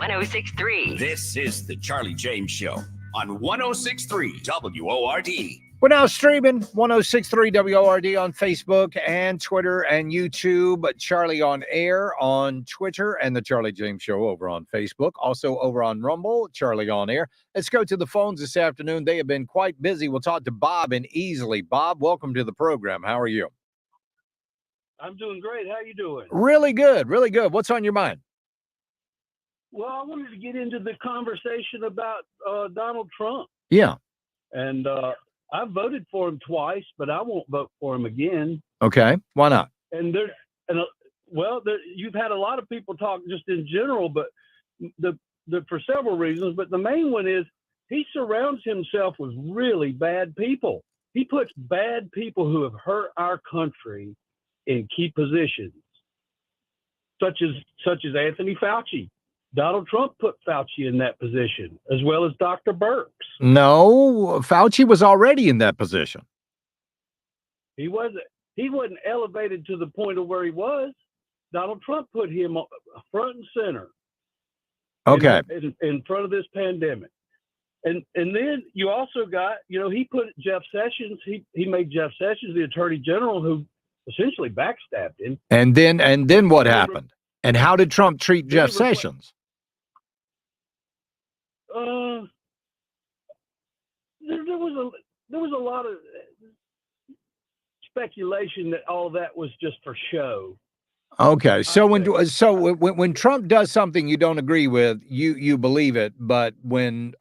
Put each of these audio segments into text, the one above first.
1063. This is the Charlie James Show on 1063 WORD. We're now streaming 1063 WORD on Facebook and Twitter and YouTube. Charlie on Air on Twitter and the Charlie James Show over on Facebook. Also over on Rumble, Charlie on Air. Let's go to the phones this afternoon. They have been quite busy. We'll talk to Bob in Easley. Bob, welcome to the program. How are you? I'm doing great. How you doing? Really good. Really good. What's on your mind? Well, I wanted to get into the conversation about Donald Trump. Yeah. And I voted for him twice, but I won't vote for him again. Okay. Why not? And you've had a lot of people talk just in general, but for several reasons. But the main one is he surrounds himself with really bad people. He puts bad people who have hurt our country in key positions, such as Anthony Fauci. Donald Trump put Fauci in that position, as well as Dr. Birx. No, Fauci was already in that position. He wasn't elevated to the point of where he was. Donald Trump put him front and center. Okay. In front of this pandemic. And then you also got, he put Jeff Sessions, he made Jeff Sessions the Attorney General, who essentially backstabbed him. And then what happened? And how did Trump treat Jeff Sessions? There was a lot of speculation that all that was just for show. Okay, so when Trump does something you don't agree with, you believe it, but when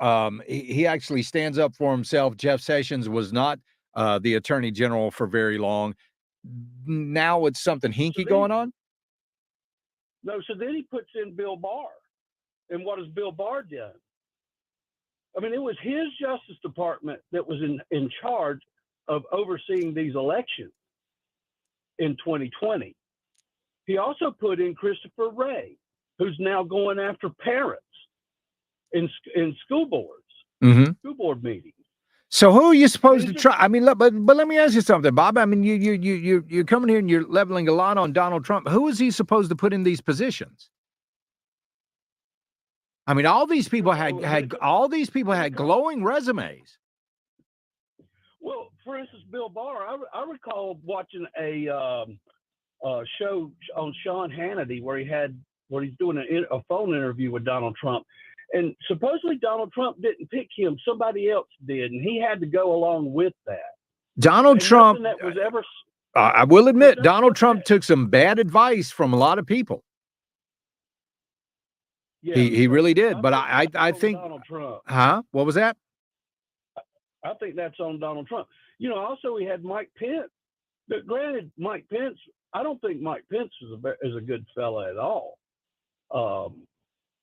he actually stands up for himself, Jeff Sessions was not the Attorney General for very long. Now it's something hinky going on. No, so then he puts in Bill Barr, and what has Bill Barr done? I mean, it was his Justice Department that was in charge of overseeing these elections in 2020. He also put in Christopher Wray, who's now going after parents in school boards, school board meetings. So who are you supposed to try? I mean, look, but let me ask you something, Bob. I mean, you're coming here and you're leveling a lot on Donald Trump. Who is he supposed to put in these positions? I mean, all these people had glowing resumes. Well, for instance, Bill Barr, I recall watching a show on Sean Hannity where he's doing a phone interview with Donald Trump, and supposedly Donald Trump didn't pick him; somebody else did, and he had to go along with that. Donald Trump, that was ever. I will admit, Donald Trump took some bad advice from a lot of people. Yeah, he really did. But I think Donald Trump. Huh? What was that? I think that's on Donald Trump. Also we had Mike Pence. But granted, Mike Pence, I don't think Mike Pence is a good fella at all.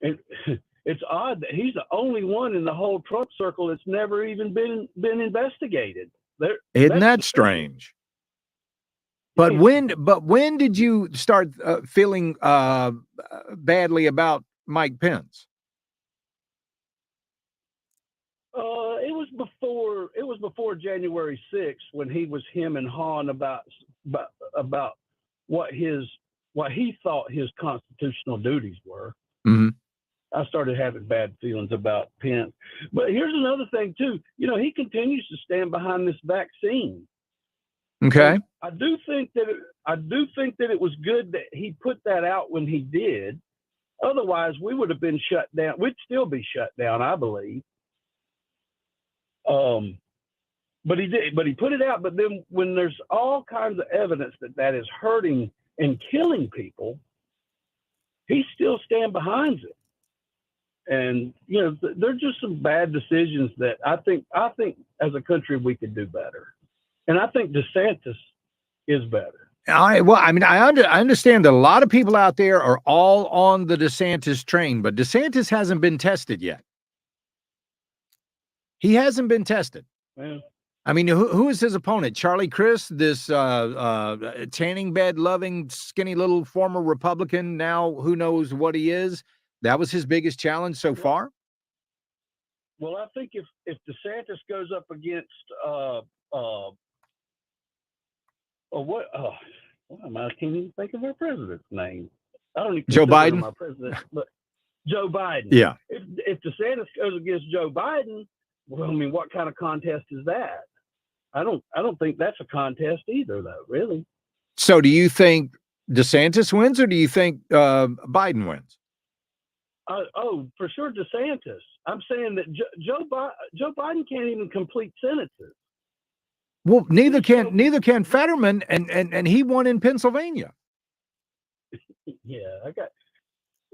And it's odd that he's the only one in the whole Trump circle that's never even been investigated. Isn't that strange? But when did you start feeling badly about Mike Pence? It was before January 6th when he was him and Hahn about what he thought his constitutional duties were. Mm-hmm. I started having bad feelings about Pence. But here's another thing too. He continues to stand behind this vaccine. Okay. And I do think that it was good that he put that out when he did. Otherwise, we would have been shut down. We'd still be shut down, I believe. But he did. But he put it out. But then, when there's all kinds of evidence that is hurting and killing people, he still stands behind it. And there's just some bad decisions that I think as a country we could do better. And I think DeSantis is better. I understand that a lot of people out there are all on the DeSantis train, but DeSantis hasn't been tested yet. He hasn't been tested. Yeah. I mean, who is his opponent? Charlie Crist, this tanning bed loving, skinny little former Republican. Now, who knows what he is? That was his biggest challenge so far. Well, I think if DeSantis goes up against I can't even think of our president's name. I don't even Joe Biden. My president, but Joe Biden. Yeah. If DeSantis goes against Joe Biden, well, I mean, what kind of contest is that? I don't think that's a contest either, though. Really. So, do you think DeSantis wins, or do you think Biden wins? Oh, for sure, DeSantis. I'm saying that Joe Biden can't even complete sentences. Well, neither can Fetterman, and he won in Pennsylvania. Yeah,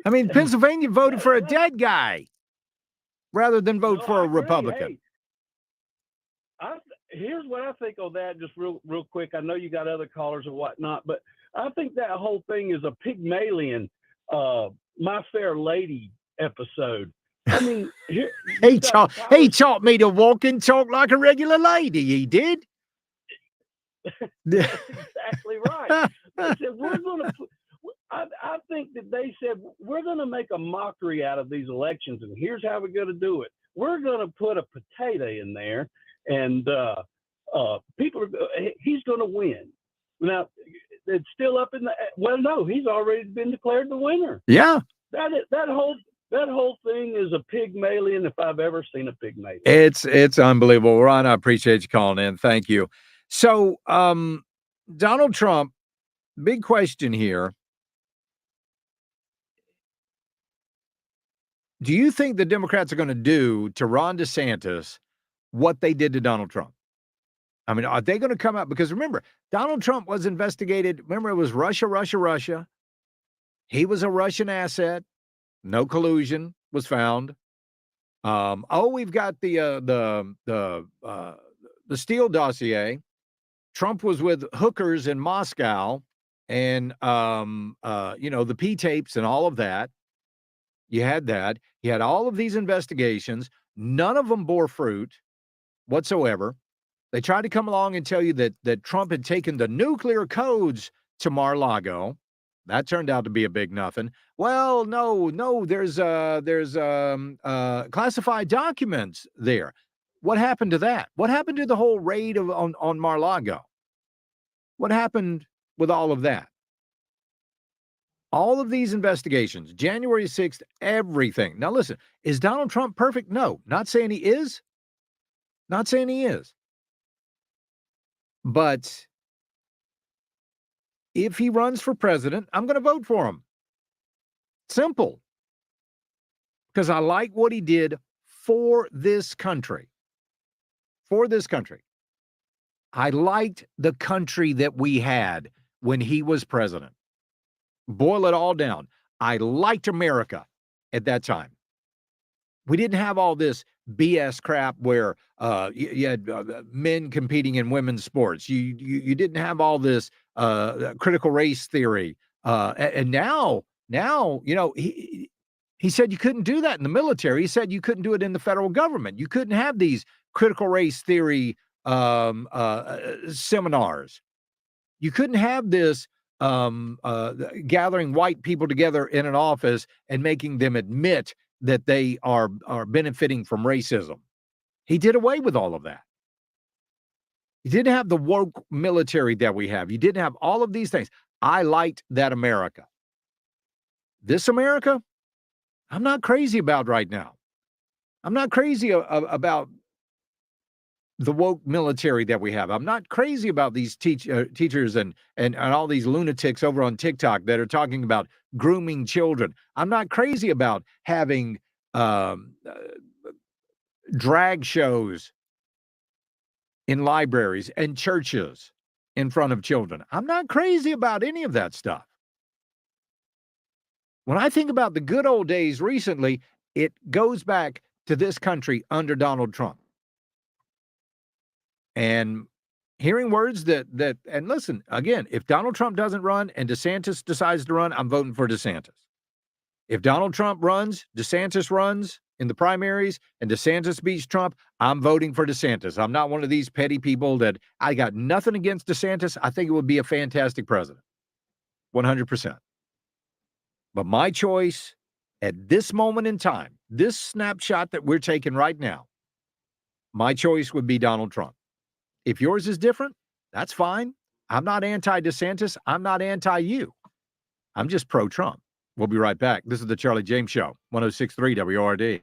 I mean, Pennsylvania voted for a dead guy rather than vote for a Republican. Here's what I think on that, just real quick. I know you got other callers or whatnot, but I think that whole thing is a Pygmalion, My Fair Lady episode. I mean, he taught me to walk and talk like a regular lady. He did. That's exactly right. They said, I think that they said, we're going to make a mockery out of these elections, and here's how we're going to do it. We're going to put a potato in there, and he's going to win. Now, it's still up in the, well, no, he's already been declared the winner. Yeah. That whole thing is a Pygmalion if I've ever seen a Pygmalion. It's unbelievable. Ron, I appreciate you calling in. Thank you. So, Donald Trump, big question here. Do you think the Democrats are going to do to Ron DeSantis what they did to Donald Trump? I mean, are they going to come out? Because remember, Donald Trump was investigated. Remember, it was Russia. He was a Russian asset. No collusion was found. We've got the Steele dossier. Trump was with hookers in Moscow, and the P tapes and all of that. You had that. You had all of these investigations. None of them bore fruit whatsoever. They tried to come along and tell you that Trump had taken the nuclear codes to Mar-a-Lago. That turned out to be a big nothing. Well, no, there's classified documents there. What happened to that? What happened to the whole raid on Mar-a-Lago? What happened with all of that? All of these investigations, January 6th, everything. Now, listen, is Donald Trump perfect? No, not saying he is. Not saying he is. But if he runs for president, I'm going to vote for him. Simple. Because I like what he did for this country. For this country. I liked the country that we had when he was president. Boil it all down. I liked America at that time. We didn't have all this BS crap where you had men competing in women's sports. You didn't have all this critical race theory. And now, he said you couldn't do that in the military. He said you couldn't do it in the federal government. You couldn't have these critical race theory seminars. You couldn't have this gathering white people together in an office and making them admit that they are benefiting from racism. He did away with all of that. You didn't have the woke military that we have. You didn't have all of these things. I liked that America. This America, I'm not crazy about right now. I'm not crazy about the woke military that we have. I'm not crazy about these teachers and all these lunatics over on TikTok that are talking about grooming children. I'm not crazy about having drag shows in libraries and churches in front of children. I'm not crazy about any of that stuff. When I think about the good old days recently, it goes back to this country under Donald Trump. And hearing words that and listen, again, if Donald Trump doesn't run and DeSantis decides to run, I'm voting for DeSantis. If Donald Trump runs, DeSantis runs in the primaries, and DeSantis beats Trump, I'm voting for DeSantis. I'm not one of these petty people that I got nothing against DeSantis. I think it would be a fantastic president. 100%. But my choice at this moment in time, this snapshot that we're taking right now, my choice would be Donald Trump. If yours is different, that's fine. I'm not anti-DeSantis. I'm not anti-you. I'm just pro-Trump. We'll be right back. This is the Charlie James Show, 106.3 WORD.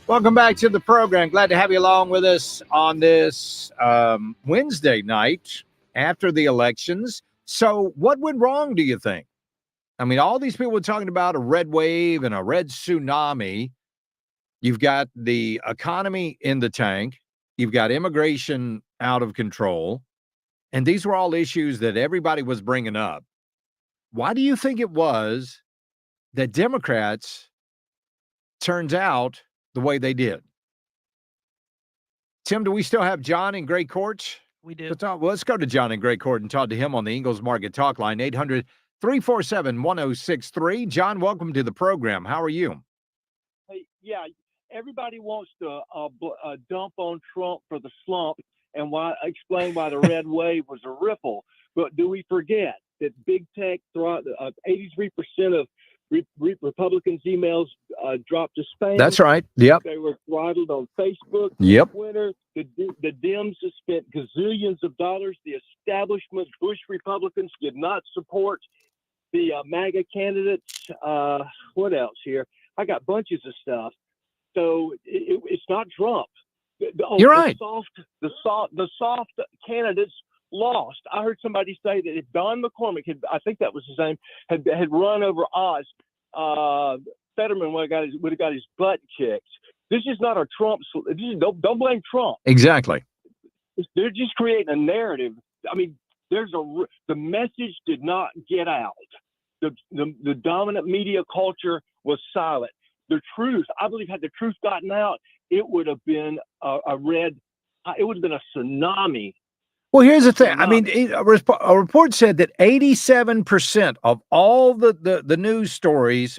Welcome back to the program. Glad to have you along with us on this Wednesday night after the elections. So what went wrong, do you think? I mean, all these people were talking about a red wave and a red tsunami. You've got the economy in the tank. You've got immigration out of control. And these were all issues that everybody was bringing up. Why do you think it was that Democrats turned out the way they did? Tim, do we still have John in Gray Court? We do. Well, let's go to John in Gray Court and talk to him on the Ingalls Market Talk Line, 800-347-1063. John, welcome to the program. How are you? Hey, yeah, everybody wants to dump on Trump for the slump and explain why the red wave was a ripple. But do we forget that big tech, 83% of Republicans' emails dropped to spam? That's right. Yep. They were throttled on Facebook. Yep. Twitter. The Dems have spent gazillions of dollars. The establishment Bush Republicans did not support the MAGA candidates. What else here? I got bunches of stuff. So it's not Trump. You're right. The soft candidates lost. I heard somebody say that if Don McCormick I think that was his name, had run over Oz, Fetterman would have got his butt kicked. This is not a Trump. Don't blame Trump. Exactly. They're just creating a narrative. I mean, the message did not get out. The dominant media culture was silent. The truth, I believe, had the truth gotten out, it would have been it would have been a tsunami. Well, here's the thing. I mean, a report said that 87% of all the news stories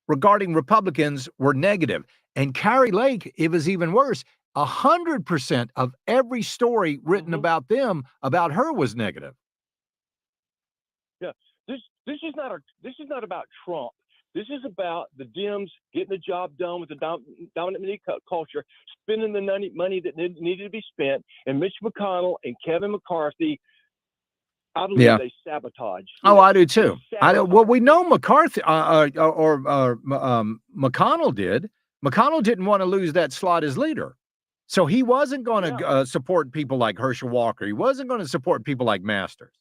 regarding Republicans were negative. And Carrie Lake, it was even worse. 100% of every story written about her was negative. Yeah, this is not about Trump. This is about the Dems getting the job done with the dominant media culture, spending the money that needed to be spent, and Mitch McConnell and Kevin McCarthy. I believe they sabotage. Oh, I do too. Well, we know McCarthy McConnell did. McConnell didn't want to lose that slot as leader, so he wasn't going to support people like Herschel Walker. He wasn't going to support people like Masters.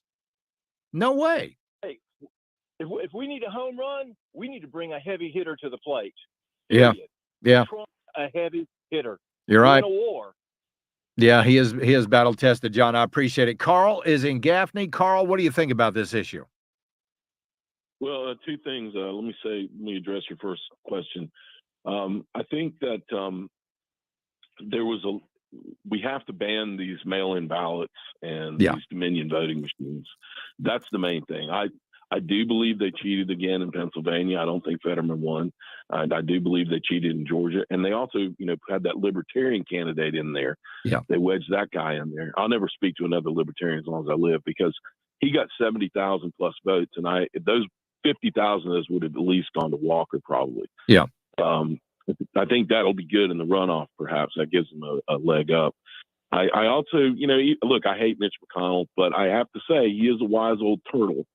No way. Hey, if we need a home run, we need to bring a heavy hitter to the plate. Yeah, yeah. Trump, a heavy hitter. You're right. In a war. Yeah, he is battle tested, John. I appreciate it. Carl is in Gaffney. Carl, what do you think about this issue? Well, two things. Let me address your first question. I think that we have to ban these mail-in ballots and these Dominion voting machines. That's the main thing. I do believe they cheated again in Pennsylvania. I don't think Fetterman won. I do believe they cheated in Georgia. And they also, had that libertarian candidate in there. Yeah. They wedged that guy in there. I'll never speak to another libertarian as long as I live because he got 70,000 plus votes. And those 50,000 of those would have at least gone to Walker probably. Yeah. I think that'll be good in the runoff, perhaps. That gives them a leg up. I also, look, I hate Mitch McConnell, but I have to say he is a wise old turtle.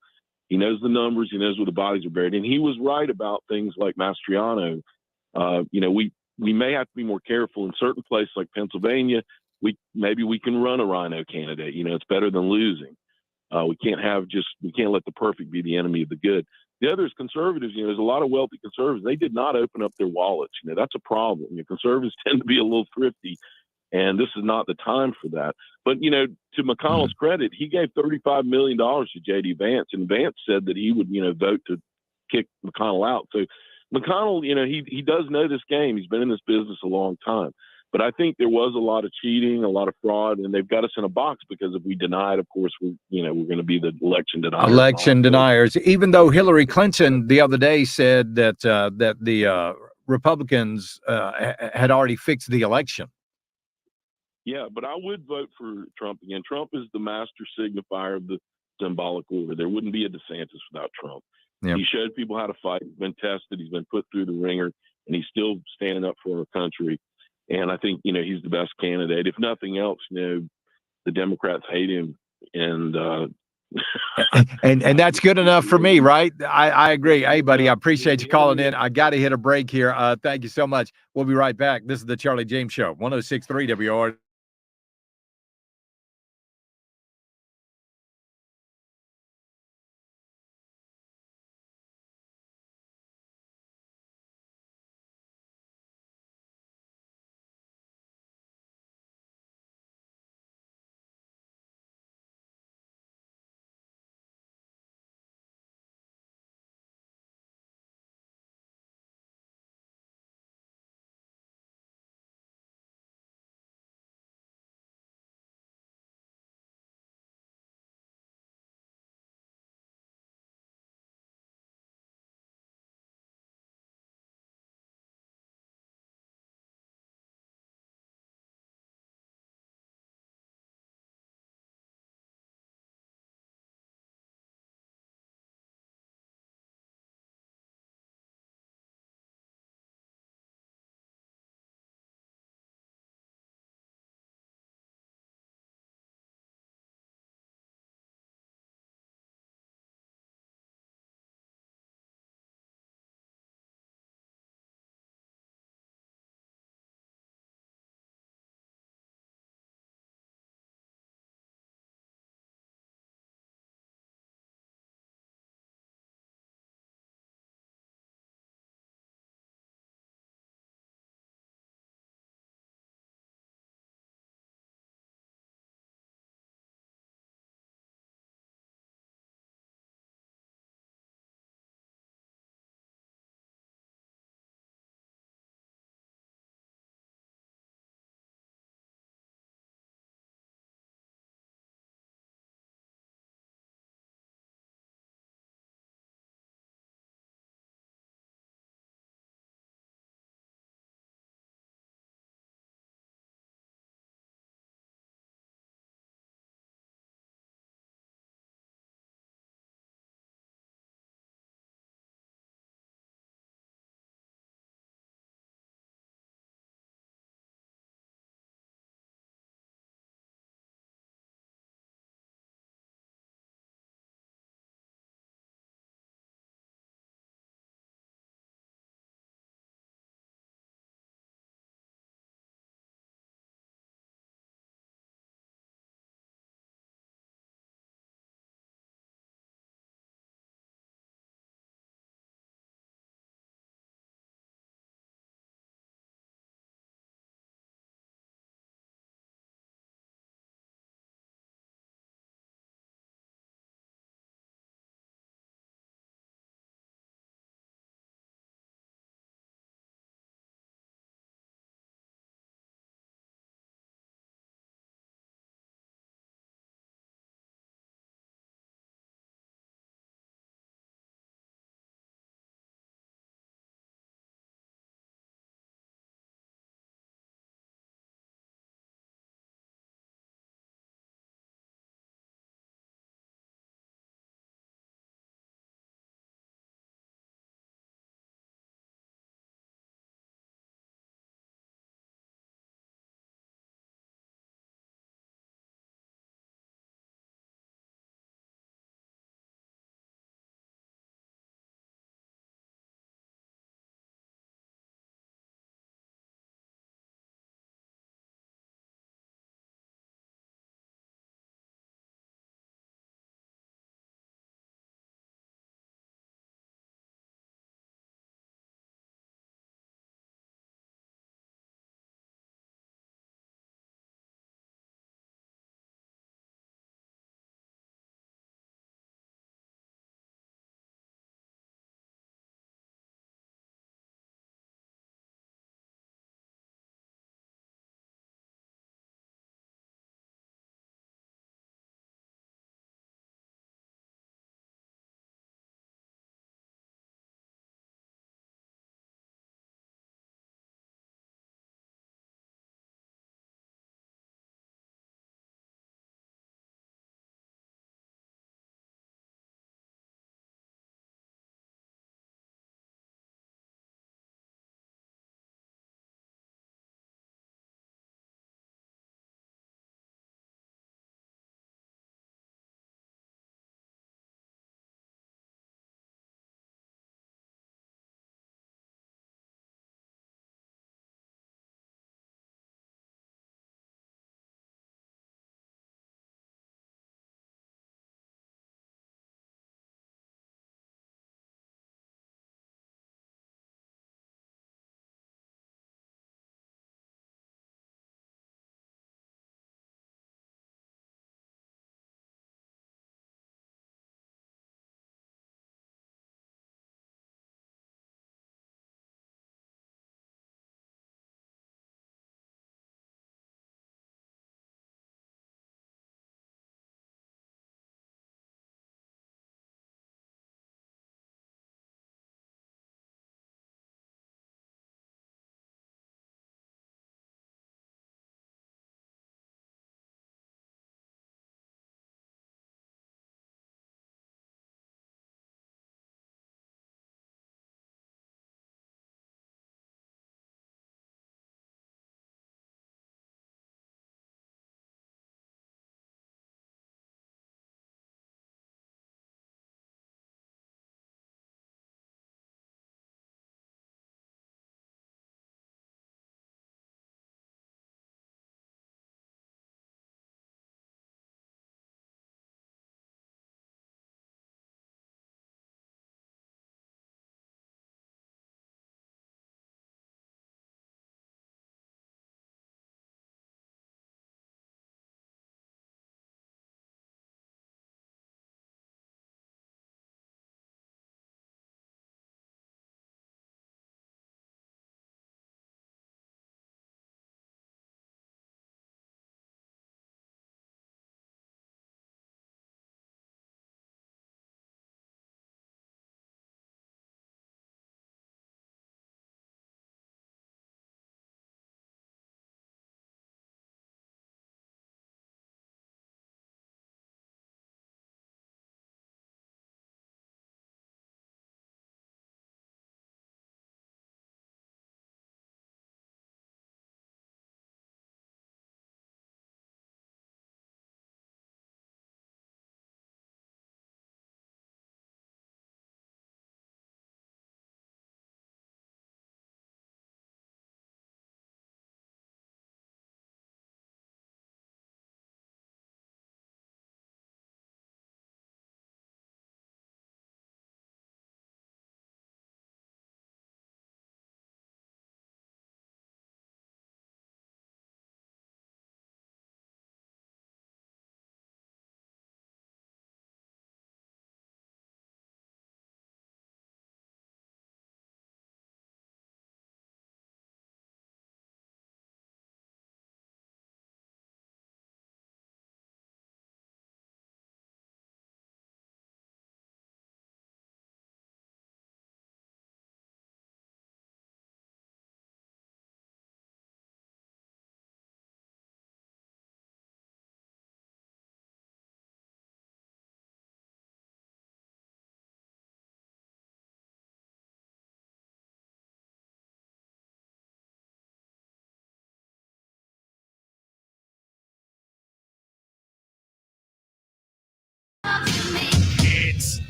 He knows the numbers. He knows where the bodies are buried. And he was right about things like Mastriano. We may have to be more careful in certain places like Pennsylvania. Maybe we can run a rhino candidate. It's better than losing. We can't let the perfect be the enemy of the good. The other is conservatives. There's a lot of wealthy conservatives. They did not open up their wallets. That's a problem. Conservatives tend to be a little thrifty, and this is not the time for that. But, to McConnell's credit, he gave $35 million to J.D. Vance, and Vance said that he would, vote to kick McConnell out. So McConnell, he does know this game. He's been in this business a long time. But I think there was a lot of cheating, a lot of fraud, and they've got us in a box because if we deny it, of course, we're going to be the election deniers. Election deniers. Even though Hillary Clinton the other day said that the Republicans had already fixed the election. Yeah, but I would vote for Trump again. Trump is the master signifier of the symbolic order. There wouldn't be a DeSantis without Trump. Yeah. He showed people how to fight. He's been tested. He's been put through the ringer, and he's still standing up for our country. And I think, he's the best candidate. If nothing else, the Democrats hate him. And, And that's good enough for me, right? I agree. Hey, buddy, I appreciate you calling in. I got to hit a break here. Thank you so much. We'll be right back. This is the Charlie James Show, 106.3 WORD.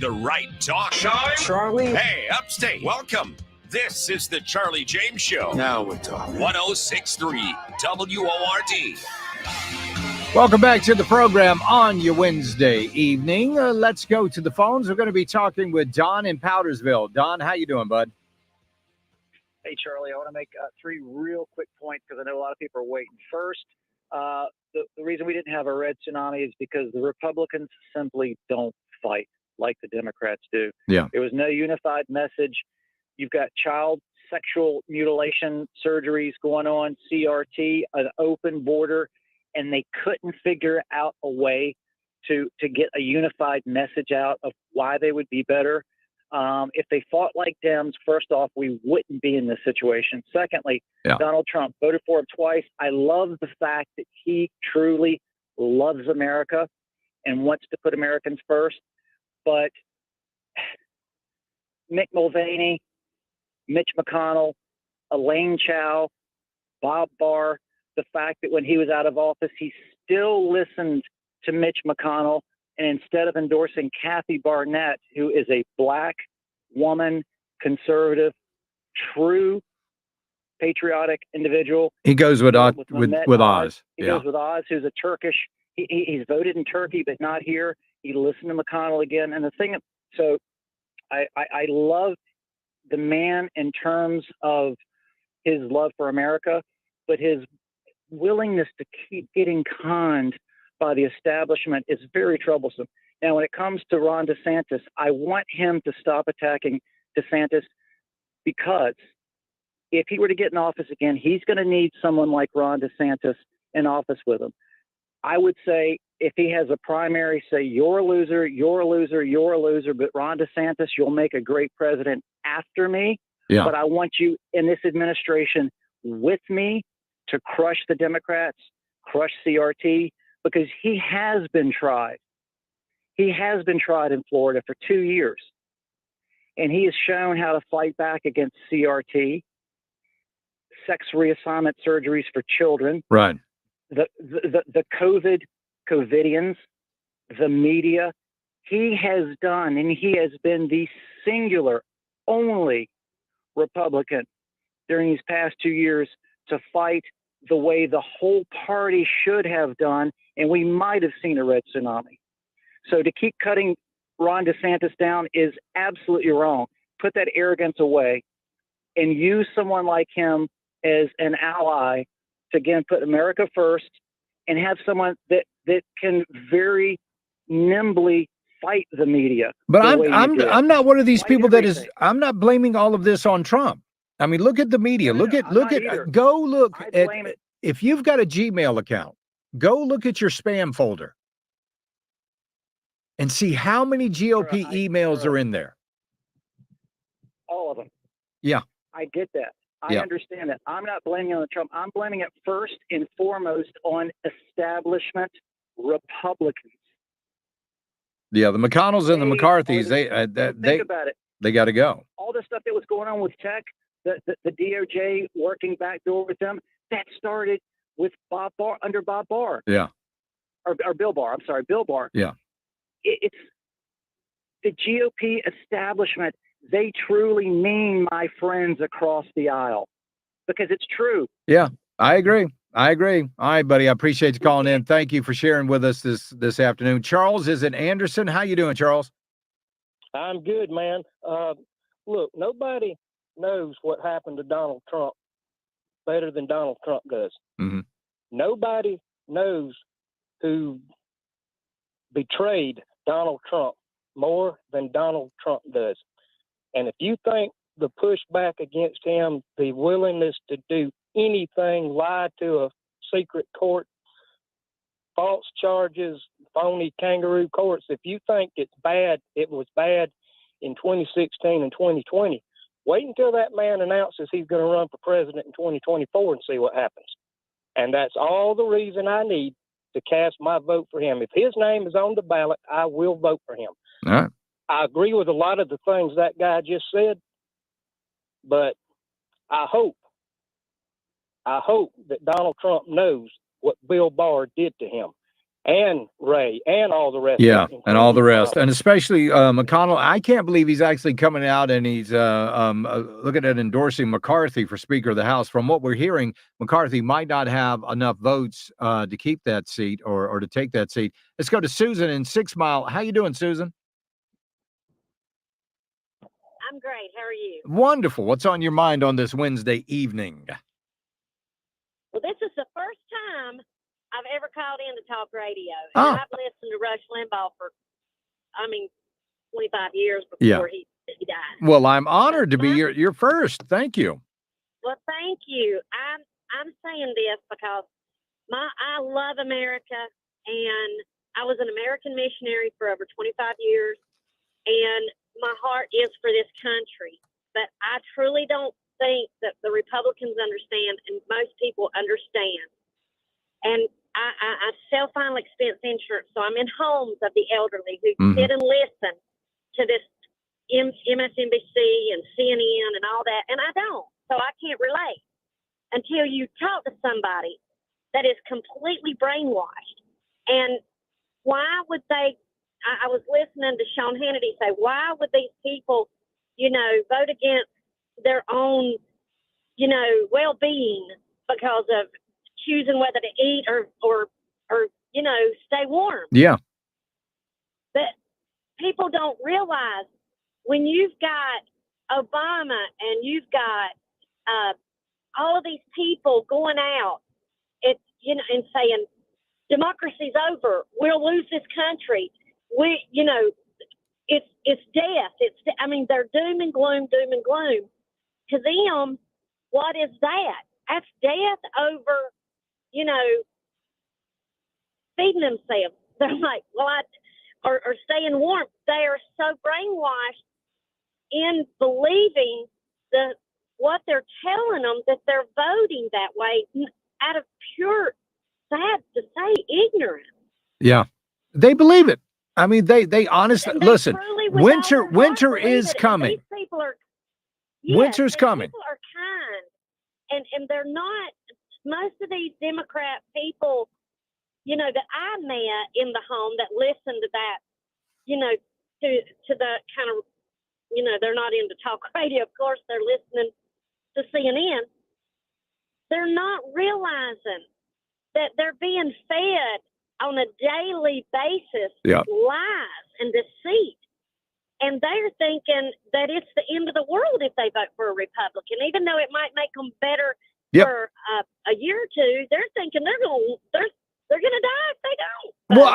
the right talk. Charlie? Hey, Upstate, welcome. This is the Charlie James Show. Now we're talking. 106.3 WORD. Welcome back to the program on your Wednesday evening. Let's go to the phones. We're going to be talking with Don in Powdersville. Don, how you doing, bud? Hey, Charlie, I want to make 3 real quick points because I know a lot of people are waiting. First, the reason we didn't have a red tsunami is because the Republicans simply don't fight like the Democrats do. Yeah. There was no unified message. You've got child sexual mutilation surgeries going on, CRT, an open border, and they couldn't figure out a way to get a unified message out of why they would be better. If they fought like Dems, first off, we wouldn't be in this situation. Secondly, Donald Trump, voted for him twice. I love the fact that he truly loves America and wants to put Americans first. But Mick Mulvaney, Mitch McConnell, Elaine Chao, Bob Barr, the fact that when he was out of office, he still listened to Mitch McConnell, and instead of endorsing Kathy Barnett, who is a black woman, conservative, true patriotic individual, He goes with Oz. He goes with Oz, who's a Turkish. He's voted in Turkey, but not here. He listened to McConnell again, and the thing. So, I love the man in terms of his love for America, but his willingness to keep getting conned by the establishment is very troublesome. Now, when it comes to Ron DeSantis, I want him to stop attacking DeSantis, because if he were to get in office again, he's going to need someone like Ron DeSantis in office with him. I would say if he has a primary, say, you're a loser, you're a loser, you're a loser, but Ron DeSantis, you'll make a great president after me. Yeah. But I want you in this administration with me to crush the Democrats, crush CRT, because he has been tried. He has been tried in Florida for 2 years, and he has shown how to fight back against CRT, sex reassignment surgeries for children, Right. the COVIDians, the media. He has done, and he has been the singular only Republican during these past 2 years to fight the way the whole party should have done, and we might have seen a red tsunami. So to keep cutting Ron DeSantis down is absolutely wrong. Put that arrogance away and use someone like him as an ally to, again, put America first, and have someone that can very nimbly fight the media. But I'm not one of these people that is. I'm not blaming all of this on Trump. I mean, look at the media. Look at if you've got a Gmail account, go look at your spam folder and see how many GOP emails are in there. All of them. Yeah. I get that. I understand that. I'm not blaming it on Trump. I'm blaming it first and foremost on establishment Republicans. Yeah, the McConnells and the McCarthys, think about it. They got to go. All the stuff that was going on with tech, the DOJ working backdoor with them, that started with Bob Barr, under Bob Barr. Yeah. Or Bill Barr. I'm sorry, Bill Barr. Yeah. It's the GOP establishment. They truly mean my friends across the aisle, because it's true. Yeah, I agree. All right, buddy. I appreciate you calling in. Thank you for sharing with us this afternoon. Charles is in Anderson. How you doing, Charles? I'm good, man. Look, nobody knows what happened to Donald Trump better than Donald Trump does. Mm-hmm. Nobody knows who betrayed Donald Trump more than Donald Trump does. And if you think the pushback against him, the willingness to do anything, lie to a secret court, false charges, phony kangaroo courts, if you think it's bad, it was bad in 2016 and 2020, wait until that man announces he's going to run for president in 2024 and see what happens. And that's all the reason I need to cast my vote for him. If his name is on the ballot, I will vote for him. All right. I agree with a lot of the things that guy just said, but I hope that Donald Trump knows what Bill Barr did to him. and Ray and all the rest. Yeah, and all the including rest, and especially McConnell. I can't believe he's actually coming out and he's looking at endorsing McCarthy for Speaker of the House. From what we're hearing, McCarthy might not have enough votes to keep that seat or to take that seat. Let's go to Susan in 6 Mile. How you doing, Susan? I'm great. How are you? Wonderful. What's on your mind on this Wednesday evening? Well, this is the first time I've ever called in to talk radio. Oh. And I've listened to Rush Limbaugh for, 25 years before he died. Well, I'm honored to be your first. Thank you. Well, thank you. I'm saying this because I love America, and I was an American missionary for over 25 years, and my heart is for this country. But I truly don't think that the Republicans understand, and most people understand. And I sell final expense insurance, so I'm in homes of the elderly who sit and listen to this MSNBC and CNN and all that, and I don't. So I can't relate until you talk to somebody that is completely brainwashed. And why would they? I was listening to Sean Hannity say, why would these people, vote against their own, well-being because of choosing whether to eat or stay warm? Yeah. But people don't realize when you've got Obama and you've got all of these people going out, and saying democracy's over, we'll lose this country. It's death. They're doom and gloom. To them, what is that? That's death over, feeding themselves. They're like, or staying warm. They are so brainwashed in believing what they're telling them, that they're voting that way out of pure, sad to say, ignorance. Yeah, they believe it. They honestly listen. Winter is coming. These people are, Winter's coming. People are kind, and they're not. Most of these Democrat people, that I met in the home that listen to that, to the kind of, they're not into talk radio. Of course, they're listening to CNN. They're not realizing that they're being fed on a daily basis lies and deceit. And they're thinking that it's the end of the world if they vote for a Republican, even though it might make them better for a year or two. They're thinking they're going to die if they don't. Well,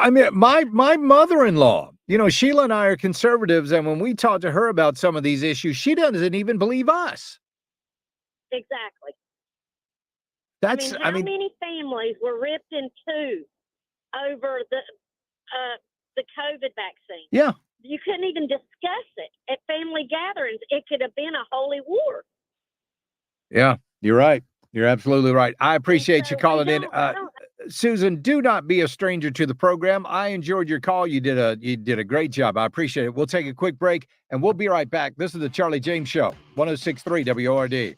my mother-in-law, Sheila and I are conservatives, and when we talk to her about some of these issues, she doesn't even believe us. Exactly. How many families were ripped in two over the COVID vaccine? Yeah. You couldn't even discuss it at family gatherings. It could have been a holy war. Yeah, you're right. You're absolutely right. I appreciate you calling in. Susan, do not be a stranger to the program. I enjoyed your call. You did a great job. I appreciate it. We'll take a quick break, and we'll be right back. This is the Charlie James Show, 106.3 WORD.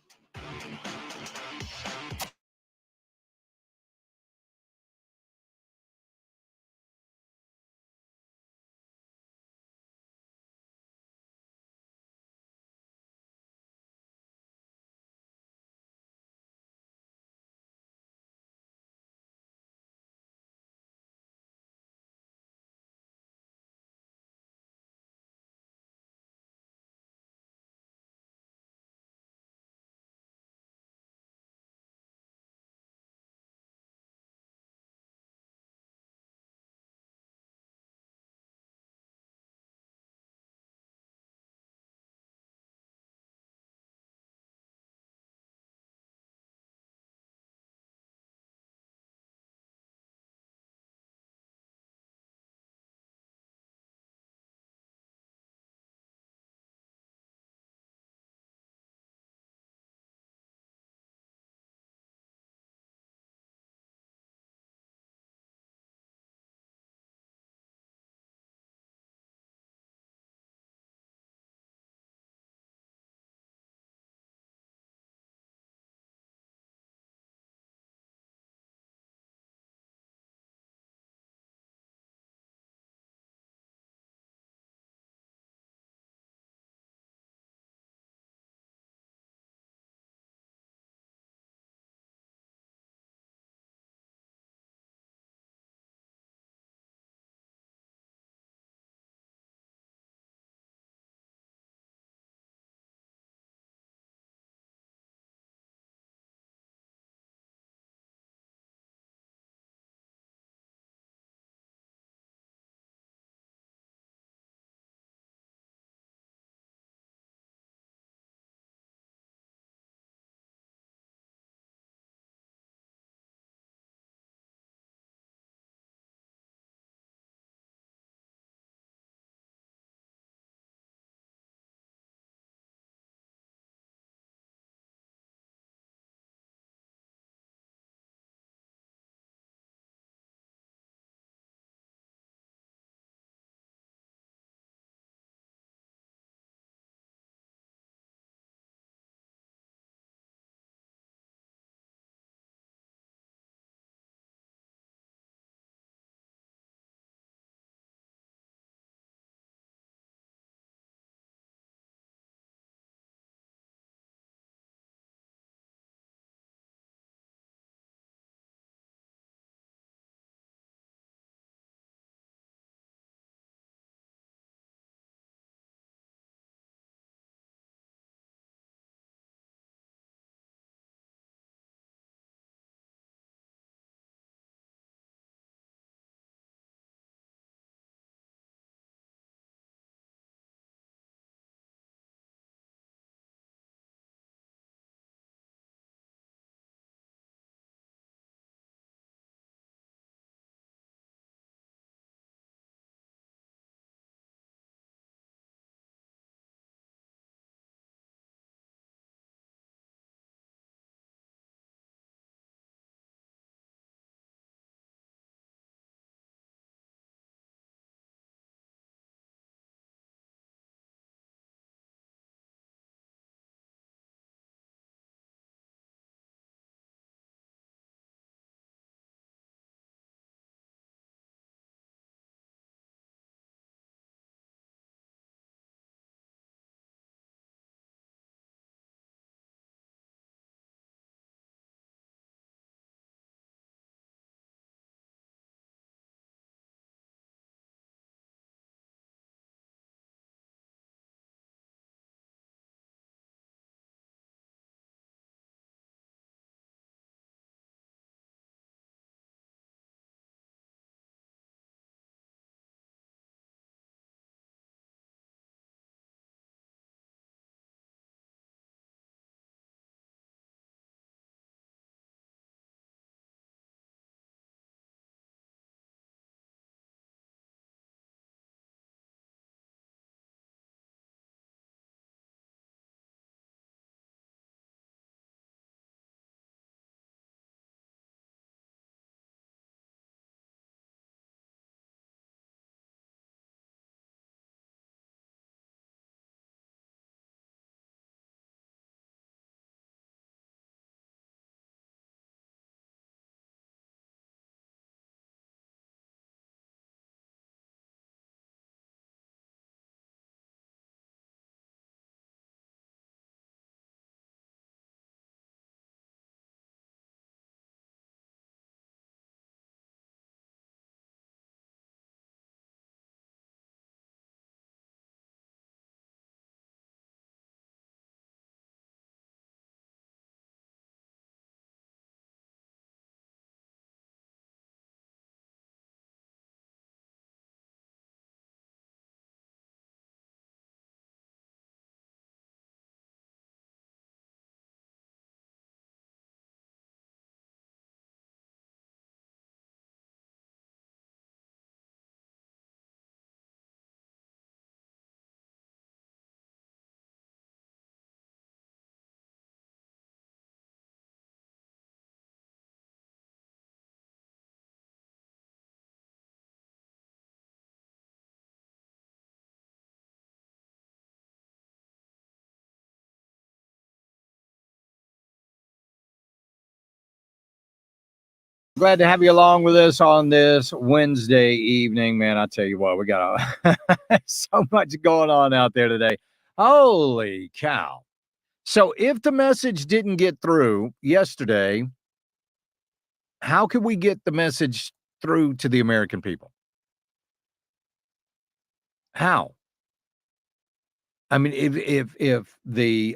Glad to have you along with us on this Wednesday evening, man. I tell you what, we got so much going on out there today. Holy cow. So if the message didn't get through yesterday, how can we get the message through to the American people? How? I mean, if the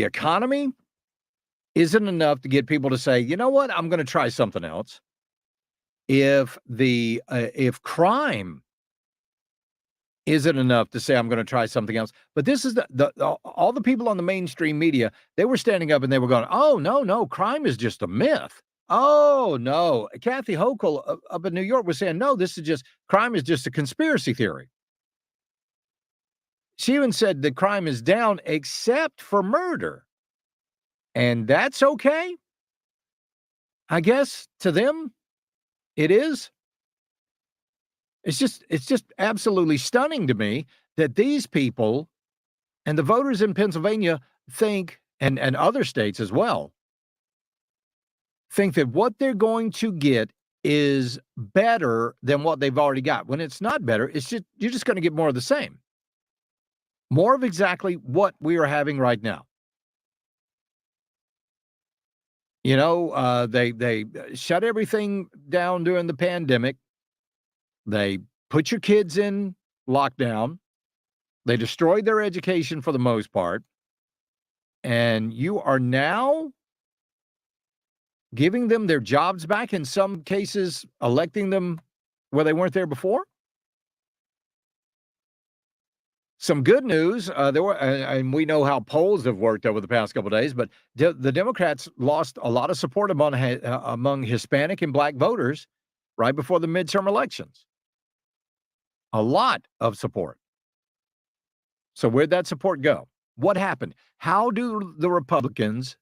economy isn't enough to get people to say, you know what, I'm going to try something else. If crime isn't enough to say I'm going to try something else, but this is all the people on the mainstream media, they were standing up and they were going, oh no, crime is just a myth. Oh no, Kathy Hochul up in New York was saying, no, crime is just a conspiracy theory. She even said that crime is down except for murder. And that's okay. I guess to them, it is. It's just absolutely stunning to me that these people and the voters in Pennsylvania think, and other states as well, think that what they're going to get is better than what they've already got. When it's not better, you're just going to get more of the same. More of exactly what we are having right now. You know, they shut everything down during the pandemic. They put your kids in lockdown. They destroyed their education for the most part. And you are now giving them their jobs back, in some cases electing them where they weren't there before. Some good news, and we know how polls have worked over the past couple of days, but the Democrats lost a lot of support among Hispanic and Black voters right before the midterm elections. A lot of support. So where'd that support go? What happened? How do the Republicans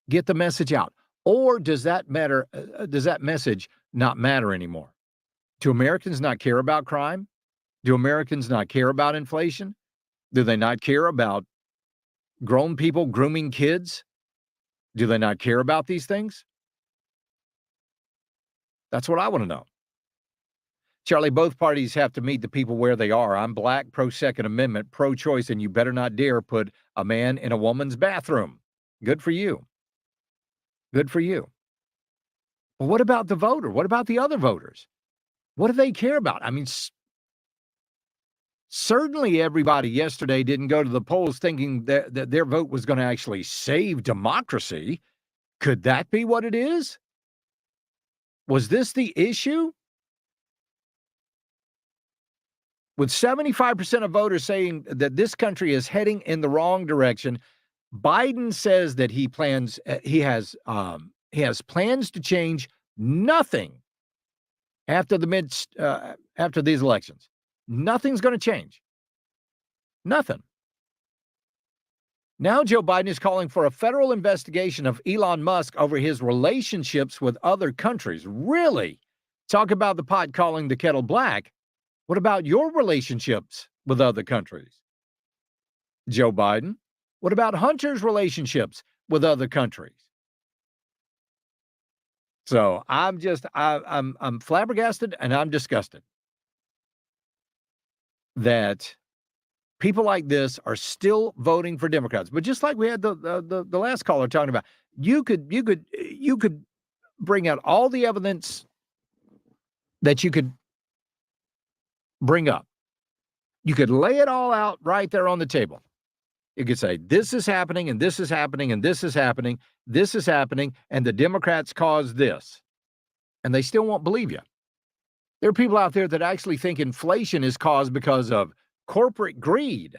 get the message out? Or does that matter? Does that message not matter anymore? Do Americans not care about crime? Do Americans not care about inflation? Do they not care about grown people grooming kids? Do they not care about these things? That's what I want to know. Charlie, both parties have to meet the people where they are. I'm Black, pro-Second Amendment, pro-choice, and you better not dare put a man in a woman's bathroom. Good for you. Good for you. Well, what about the voter? What about the other voters? What do they care about? I mean, certainly everybody yesterday didn't go to the polls thinking that their vote was going to actually save democracy. Could that be what it is? Was this the issue? With 75% of voters saying that this country is heading in the wrong direction, Biden says that he has plans to change nothing after these elections. Nothing's going to change. Nothing. Now Joe Biden is calling for a federal investigation of Elon Musk over his relationships with other countries. Really? Talk about the pot calling the kettle black. What about your relationships with other countries? Joe Biden? What about Hunter's relationships with other countries? So I'm flabbergasted and I'm disgusted that people like this are still voting for Democrats. But just like we had the last caller talking about, you could bring out all the evidence that you could bring up. You could lay it all out right there on the table. You could say, this is happening, and this is happening, and this is happening, this is happening, and the Democrats caused this. And they still won't believe you. There are people out there that actually think inflation is caused because of corporate greed.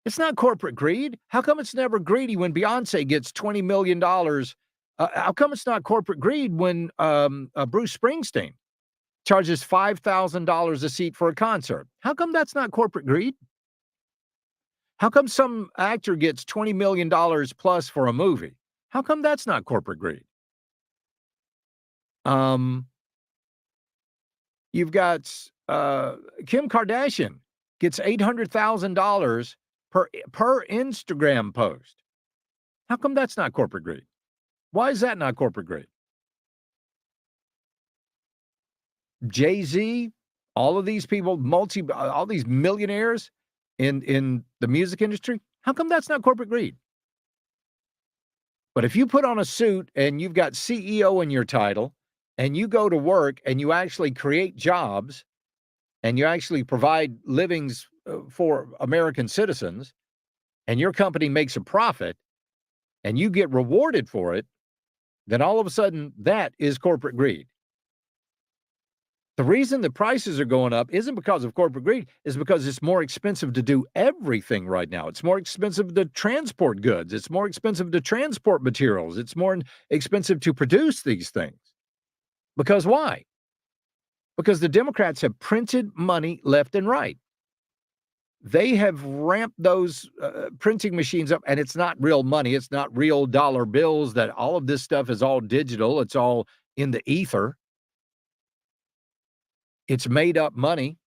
It's not corporate greed. How come it's never greedy when Beyonce gets $20 million? How come it's not corporate greed when Bruce Springsteen charges $5,000 a seat for a concert? How come that's not corporate greed? How come some actor gets $20 million plus for a movie? How come that's not corporate greed? You've got Kim Kardashian gets $800,000 per Instagram post. How come that's not corporate greed? Why is that not corporate greed? Jay-Z, all of these people, all these millionaires in the music industry, how come that's not corporate greed? But if you put on a suit and you've got CEO in your title and you go to work and you actually create jobs and you actually provide livings for American citizens and your company makes a profit and you get rewarded for it, then all of a sudden that is corporate greed. The reason the prices are going up isn't because of corporate greed, is because it's more expensive to do everything right now. It's more expensive to transport goods. It's more expensive to transport materials. It's more expensive to produce these things. Because why? Because the Democrats have printed money left and right. They have ramped those printing machines up, and it's not real money. It's not real dollar bills. That all of this stuff is all digital. It's all in the ether. It's made up money.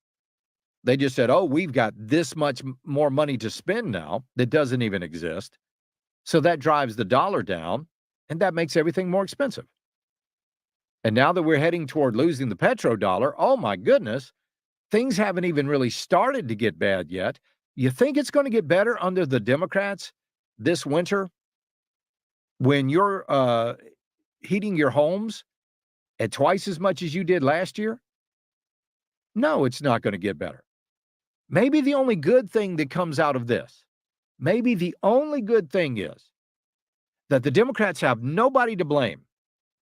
They just said, oh, we've got this much more money to spend now that doesn't even exist. So that drives the dollar down, and that makes everything more expensive. And now that we're heading toward losing the petrodollar, oh my goodness, things haven't even really started to get bad yet. You think it's going to get better under the Democrats this winter when you're heating your homes at twice as much as you did last year? No, it's not going to get better. Maybe the only good thing that comes out of this, maybe the only good thing is that the Democrats have nobody to blame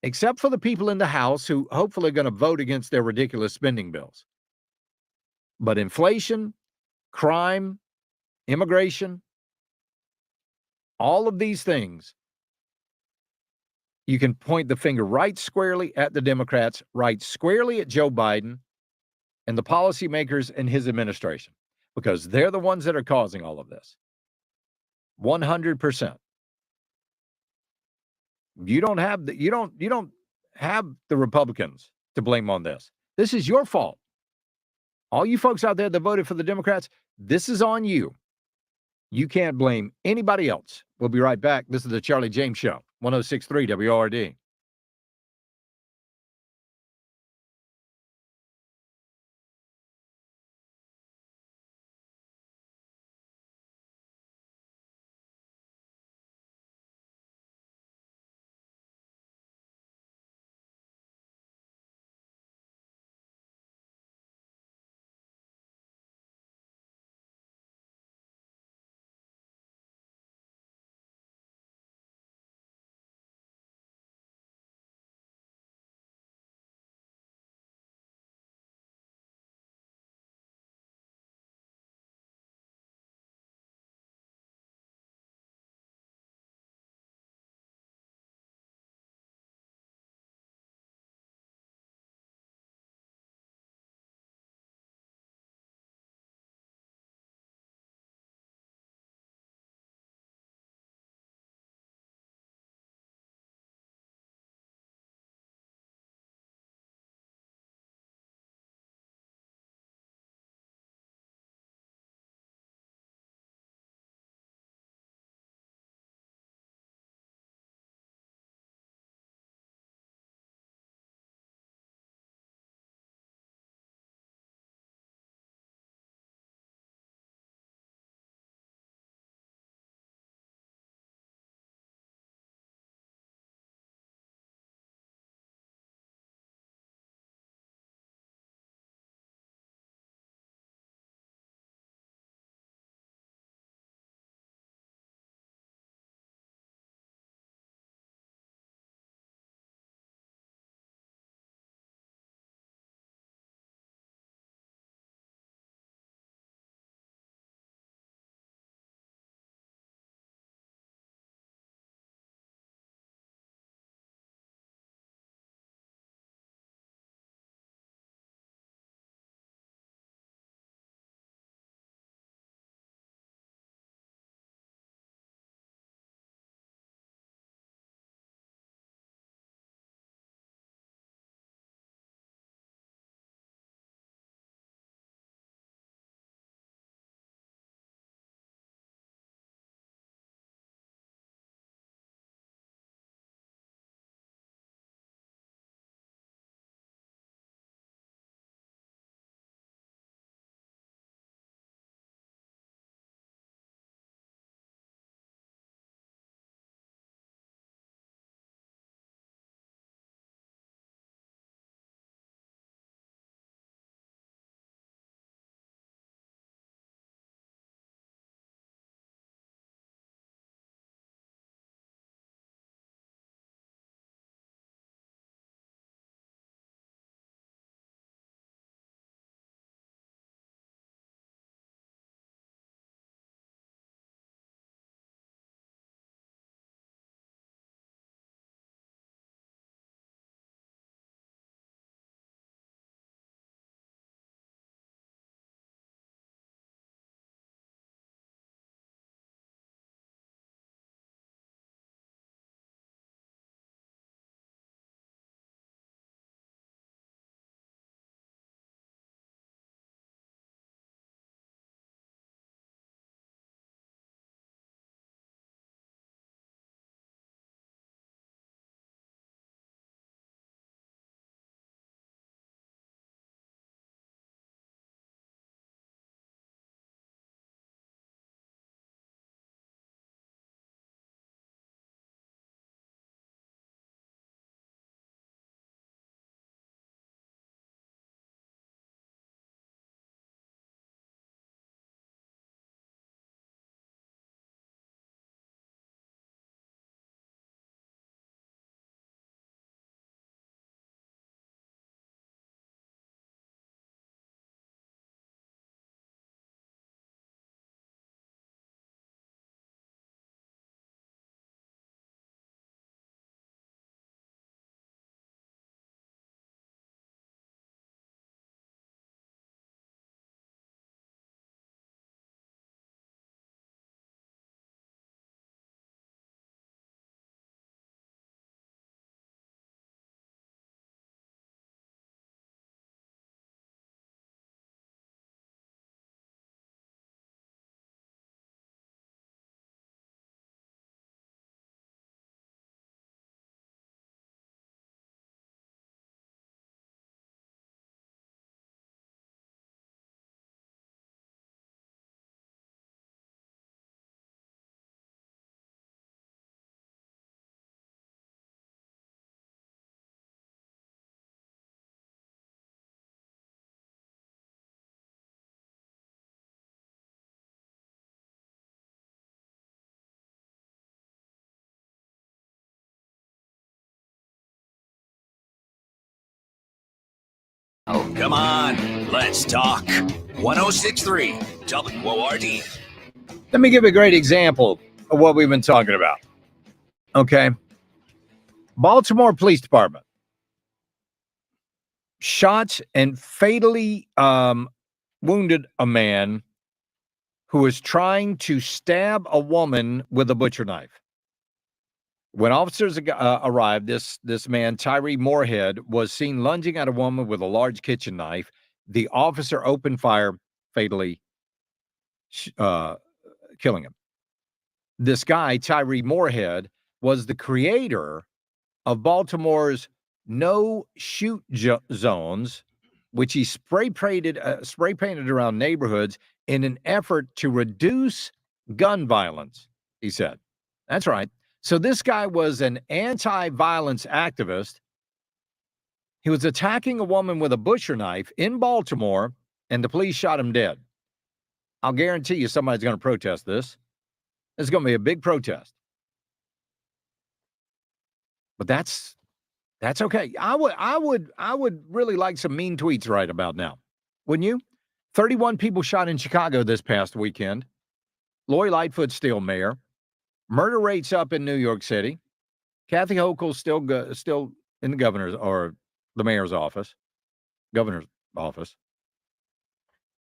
except for the people in the House who hopefully are going to vote against their ridiculous spending bills. But inflation, crime, immigration, all of these things, you can point the finger right squarely at the Democrats, right squarely at Joe Biden and the policymakers in his administration, because they're the ones that are causing all of this. 100%. You don't have the Republicans to blame on this. This is your fault. All you folks out there that voted for the Democrats, this is on you. You can't blame anybody else. We'll be right back. This is the Charlie James Show, 106.3 WORD. Oh, come on. Let's talk. 1063 WORD. Let me give a great example of what we've been talking about. Okay. Baltimore Police Department shot and fatally wounded a man who was trying to stab a woman with a butcher knife. When officers arrived, this man, Tyree Moorhead, was seen lunging at a woman with a large kitchen knife. The officer opened fire, fatally killing him. This guy, Tyree Moorhead, was the creator of Baltimore's no-shoot zones, which he spray painted around neighborhoods in an effort to reduce gun violence, he said. That's right. So this guy was an anti-violence activist. He was attacking a woman with a butcher knife in Baltimore, and the police shot him dead. I'll guarantee you somebody's going to protest this. There's going to be a big protest. But that's okay. I would really like some mean tweets right about now. Wouldn't you? 31 people shot in Chicago this past weekend. Lori Lightfoot's still mayor. Murder rates up in New York City. Kathy Hochul's still in the governor's or the mayor's office. Governor's office.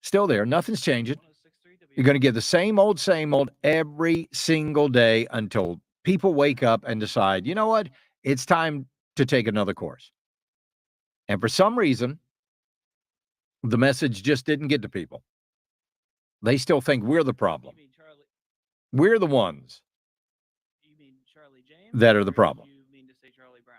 Still there. Nothing's changing. You're going to get the same old every single day until people wake up and decide, you know what? It's time to take another course. And for some reason, the message just didn't get to people. They still think we're the problem. We're the ones that are the problem.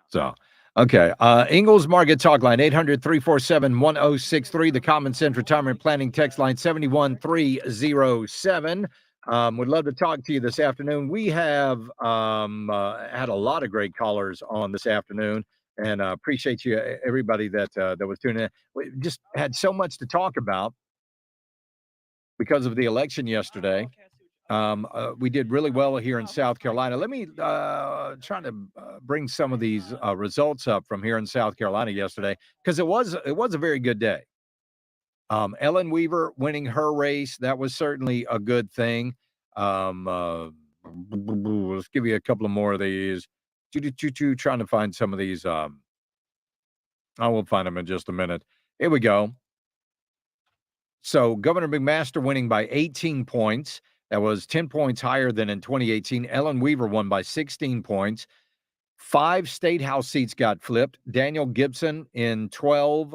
So, okay. Ingalls Market Talk Line, 800-347-1063. The Common Sense Retirement Planning text line, 71307. Would love to talk to you this afternoon. We have had a lot of great callers on this afternoon, and appreciate you, everybody that was tuning in. We just had so much to talk about because of the election yesterday. We did really well here in South Carolina. Let me try to bring some of these results up from here in South Carolina yesterday, because it was a very good day. Ellen Weaver winning her race, that was certainly a good thing. Let's give you a couple of more of these. Trying to find some of these. I will find them in just a minute. Here we go. So Governor McMaster winning by 18 points. That was 10 points higher than in 2018. Ellen Weaver won by 16 points. 5 state house seats got flipped. Daniel Gibson in 12,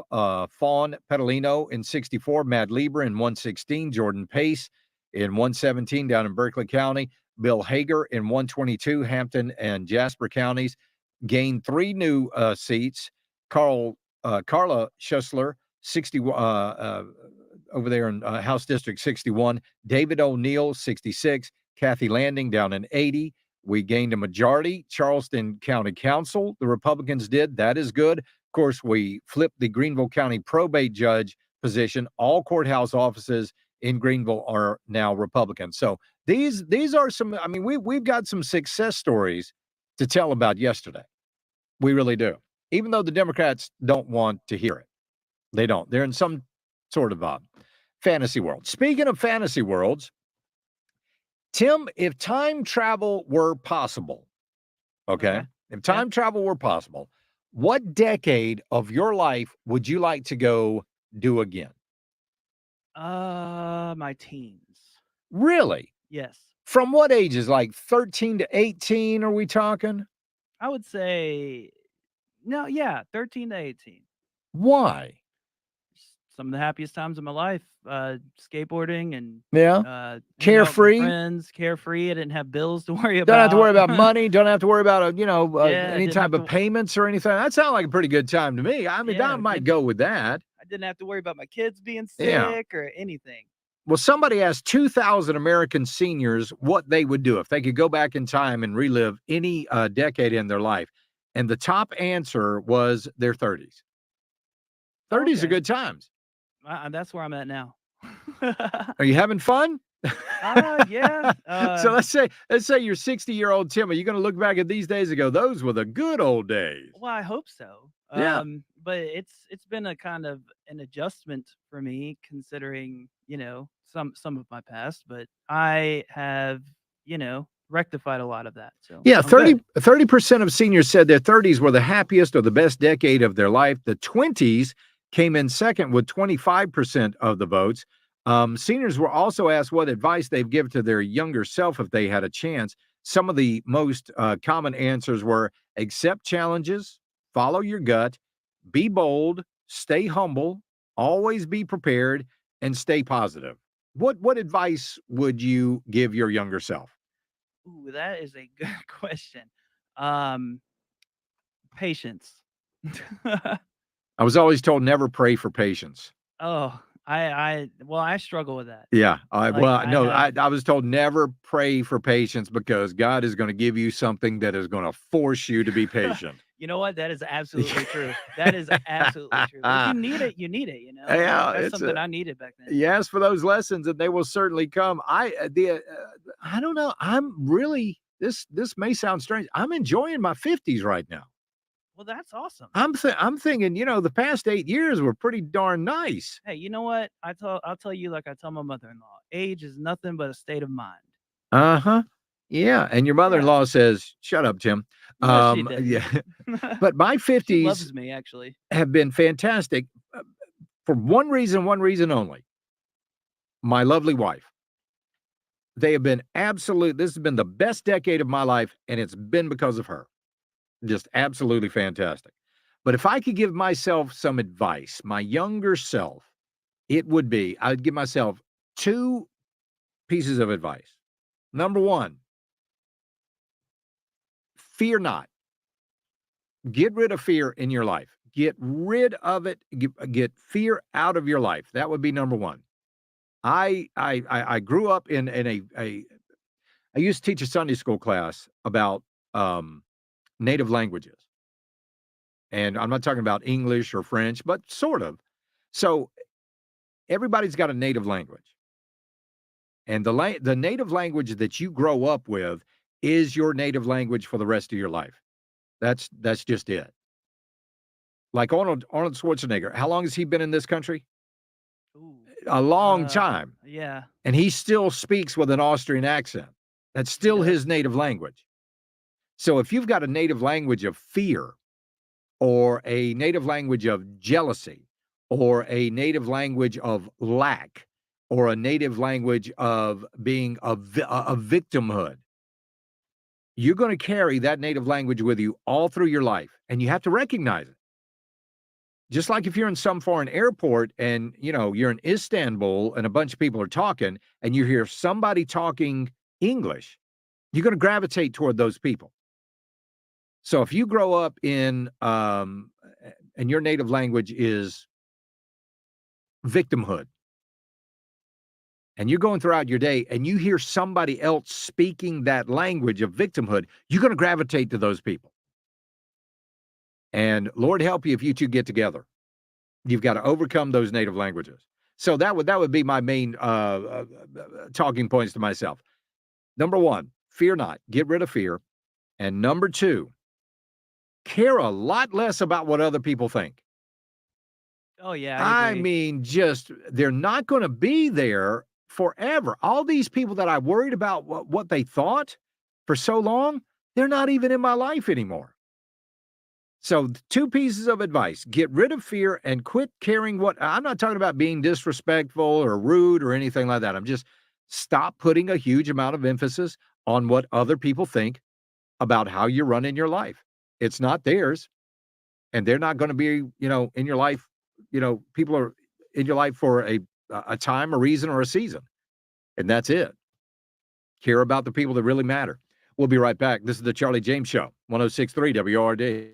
Fawn Petalino in 64, Matt Lieber in 116, Jordan Pace in 117 down in Berkeley County, Bill Hager in 122, Hampton and Jasper counties gained 3 new seats. Carla Schussler, 60, over there in House District 61, David O'Neill, 66, Kathy Landing down in 80. We gained a majority. Charleston County Council, the Republicans did. That is good. Of course, we flipped the Greenville County probate judge position. All courthouse offices in Greenville are now Republican. So these are some, I mean, we've got some success stories to tell about yesterday. We really do. Even though the Democrats don't want to hear it. They don't. They're in some sort of fantasy world. Speaking of fantasy worlds, Tim, if time travel were possible, okay, if time travel were possible, what decade of your life would you like to go do again? My teens. Really? Yes. From what ages? Like 13 to 18, are we talking? I would say, 13 to 18. Why? Some of the happiest times of my life, skateboarding and carefree, friends, carefree. I didn't have bills to worry about. Don't have to worry about money. Don't have to worry about any type of payments or anything. That sounds like a pretty good time to me. I mean, I might go with that. I didn't have to worry about my kids being sick or anything. Well, somebody asked 2,000 American seniors what they would do if they could go back in time and relive any decade in their life, and the top answer was their 30s. 30s are good times. That's where I'm at now. Are you having fun? Yeah. So let's say you're 60-year-old Tim. Are you going to look back at these days and go, those were the good old days? Well, I hope so. Yeah. but it's been a kind of an adjustment for me considering, some of my past, but I have, rectified a lot of that. So Yeah, I'm good. 30% of seniors said their 30s were the happiest or the best decade of their life. The 20s came in second with 25% of the votes. Seniors were also asked what advice they'd give to their younger self if they had a chance. Some of the most common answers were accept challenges, follow your gut, be bold, stay humble, always be prepared, and stay positive. What advice would you give your younger self? Ooh, that is a good question. Um, Patience. I was always told never pray for patience. Oh, I struggle with that. Yeah, Like, I have I was told never pray for patience because God is gonna give you something that is gonna force you to be patient. You know what? That is absolutely true. That is absolutely true. If you need it, you need it, Like, Yeah, that's it's something I needed back then. you ask for those lessons and they will certainly come. I don't know, I'm really this may sound strange. I'm enjoying my 50s right now. Well, that's awesome. I'm thinking, the past 8 years were pretty darn nice. Hey, you know what? I'll tell you like I tell my mother-in-law. Age is nothing but a state of mind. Uh-huh. Yeah, and your Yeah. mother-in-law says, "Shut up, Tim." No, she didn't. Yeah, but my She 50s loves me, actually. have been fantastic, for one reason only, my lovely wife. They have been this has been the best decade of my life, and it's been because of her. Just absolutely fantastic. But if I could give myself some advice, my younger self, it would be, I'd give myself 2 pieces of advice. Number 1, fear not. Get rid of fear in your life. Get rid of it. Get fear out of your life. That would be number 1. I grew up in a I used to teach a Sunday school class about native languages, and I'm not talking about English or French, but sort of. So everybody's got a native language, and the native language that you grow up with is your native language for the rest of your life. That's just it. Like Arnold Schwarzenegger, how long has he been in this country? Ooh. A long time, Yeah, and he still speaks with an Austrian accent. That's he still does. his native language. So if you've got a native language of fear, or a native language of jealousy, or a native language of lack, or a native language of being a victimhood, you're going to carry that native language with you all through your life, and you have to recognize it. Just like if you're in some foreign airport and, you're in Istanbul and a bunch of people are talking and you hear somebody talking English, you're going to gravitate toward those people. So if you grow up and your native language is victimhood, and you're going throughout your day and you hear somebody else speaking that language of victimhood, you're going to gravitate to those people. And Lord help you if you two get together. You've got to overcome those native languages. So that would be my main talking points to myself. Number 1, fear not. Get rid of fear. And number 2, care a lot less about what other people think. Oh, yeah, I I agree. mean, just they're not going to be there forever. All these people that I worried about what they thought for so long, they're not even in my life anymore. So, 2 pieces of advice: get rid of fear and quit caring what I'm not talking about being disrespectful or rude or anything like that. I'm just stop putting a huge amount of emphasis on what other people think about how you're running your life. It's not theirs, and they're not going to be, in your life. People are in your life for a time, a reason, or a season, and that's it. Care about the people that really matter. We'll be right back. This is the Charlie James Show, 106.3 WORD.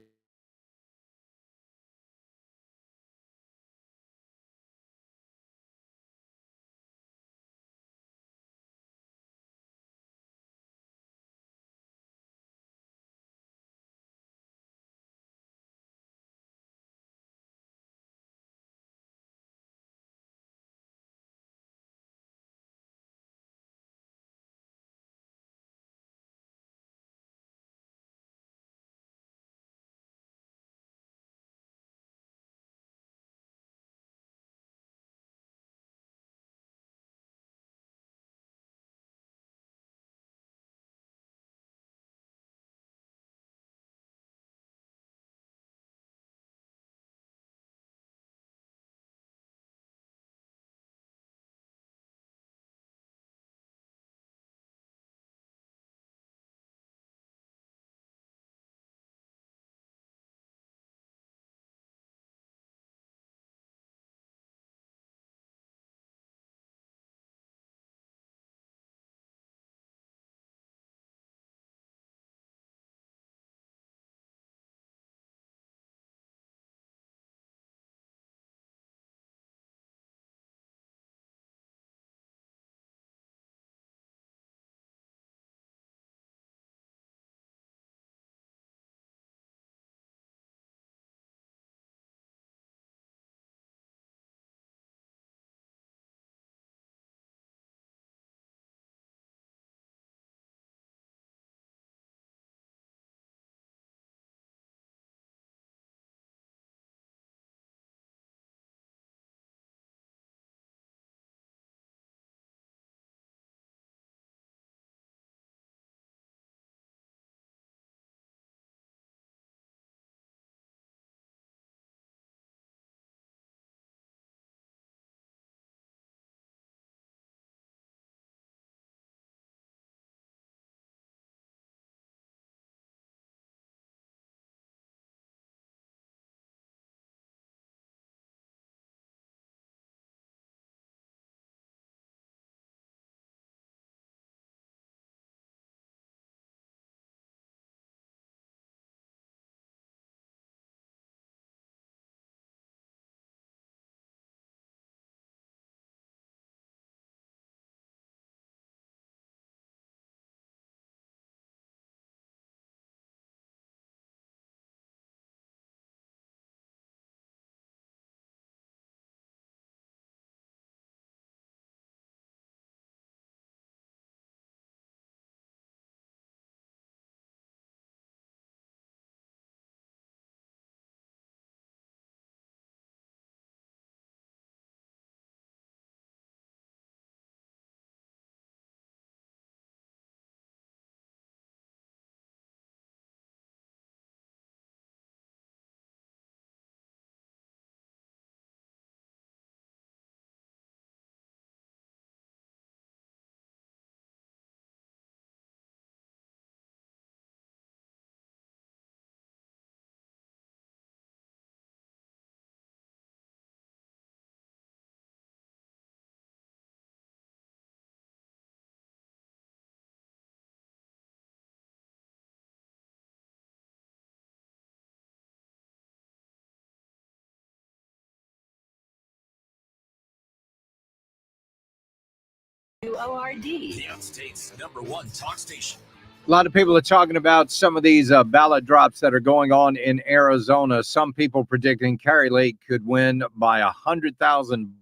WORD, the Upstate's #1 talk station. A lot of people are talking about some of these ballot drops that are going on in Arizona. Some people predicting Kari Lake could win by 100,000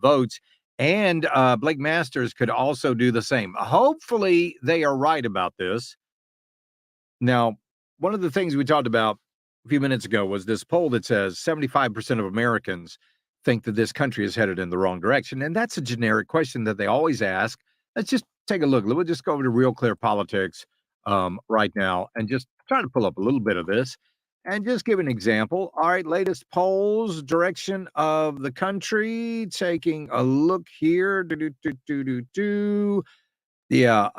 votes, and Blake Masters could also do the same. Hopefully, they are right about this. Now, one of the things we talked about a few minutes ago was this poll that says 75% of Americans think that this country is headed in the wrong direction. And that's a generic question that they always ask. Let's just take a look. We'll just go over to Real Clear Politics right now and just try to pull up a little bit of this and just give an example. All right, latest polls, direction of the country, taking a look here. Yeah,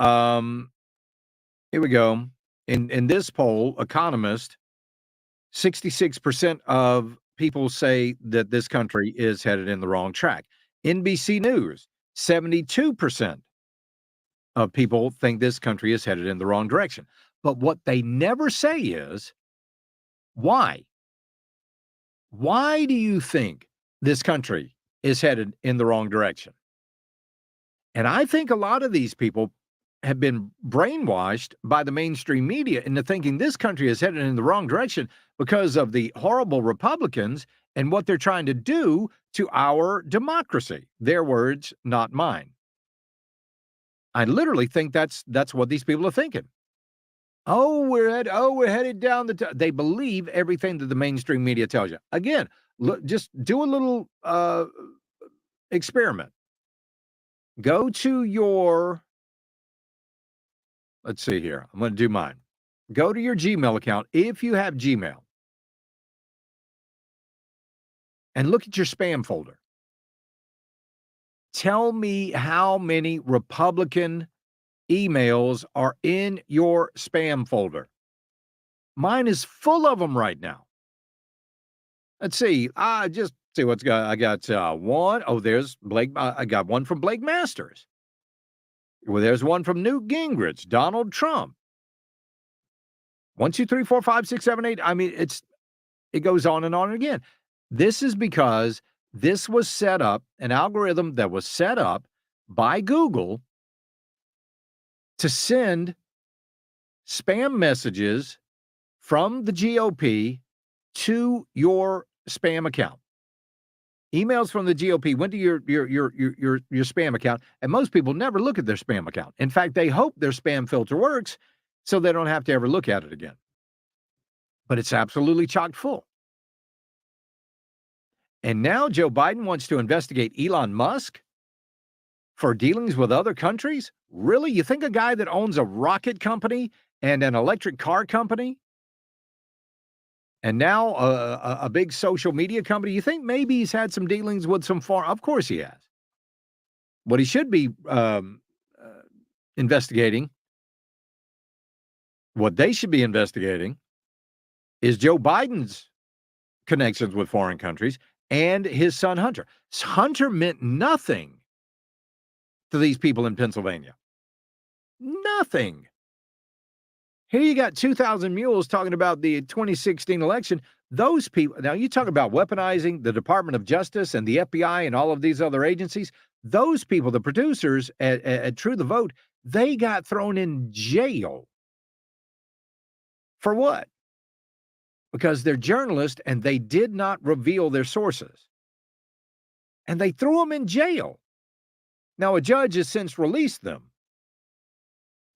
here we go. In this poll, Economist, 66% of people say that this country is headed in the wrong track. NBC News, 72% of people think this country is headed in the wrong direction. But what they never say is, why? Why do you think this country is headed in the wrong direction? And I think a lot of these people have been brainwashed by the mainstream media into thinking this country is headed in the wrong direction because of the horrible Republicans and what they're trying to do to our democracy. Their words, not mine. I literally think that's what these people are thinking. We're headed down they believe everything that the mainstream media tells you. Again, look, just do a little experiment. Go to your, let's see here. I'm going to do mine. Go to your Gmail account if you have Gmail and look at your spam folder. Tell me how many Republican emails are in your spam folder. Mine is full of them right now. Let's see. Just see what's got. I got one. Oh, there's Blake. I got one from Blake Masters. Well, there's one from Newt Gingrich, Donald Trump. 1, 2, 3, 4, 5, 6, 7, 8. I mean, it goes on and on again. This is because this was set up, an algorithm that was set up by Google to send spam messages from the GOP to your spam account. Emails from the GOP went to your spam account, and most people never look at their spam account. In fact, they hope their spam filter works so they don't have to ever look at it again. But it's absolutely chock full. And now Joe Biden wants to investigate Elon Musk for dealings with other countries? Really? You think a guy that owns a rocket company and an electric car company and now a big social media company, you think maybe he's had some dealings with some foreign? Of course he has. What he should be investigating, what they should be investigating, is Joe Biden's connections with foreign countries and his son Hunter. Hunter meant nothing to these people in Pennsylvania. Nothing. Here you got 2,000 mules talking about the 2016 election. Those people, now you talk about weaponizing the Department of Justice and the FBI and all of these other agencies. Those people, the producers at True the Vote, they got thrown in jail. For what? Because they're journalists and they did not reveal their sources. And they threw them in jail. Now, a judge has since released them.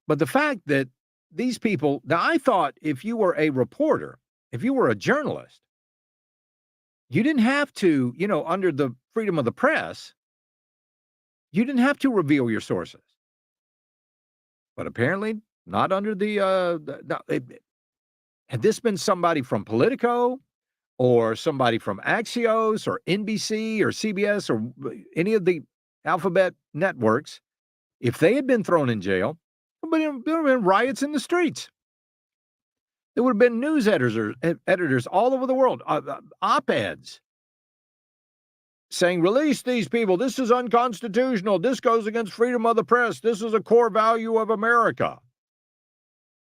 But the fact that these people, now I thought if you were a reporter, if you were a journalist, you didn't have to, under the freedom of the press, you didn't have to reveal your sources. But apparently not under had this been somebody from Politico or somebody from Axios or NBC or CBS or any of the alphabet networks, if they had been thrown in jail, there would have been riots in the streets. There would have been news editors all over the world, op-eds saying, release these people. This is unconstitutional. This goes against freedom of the press. This is a core value of America.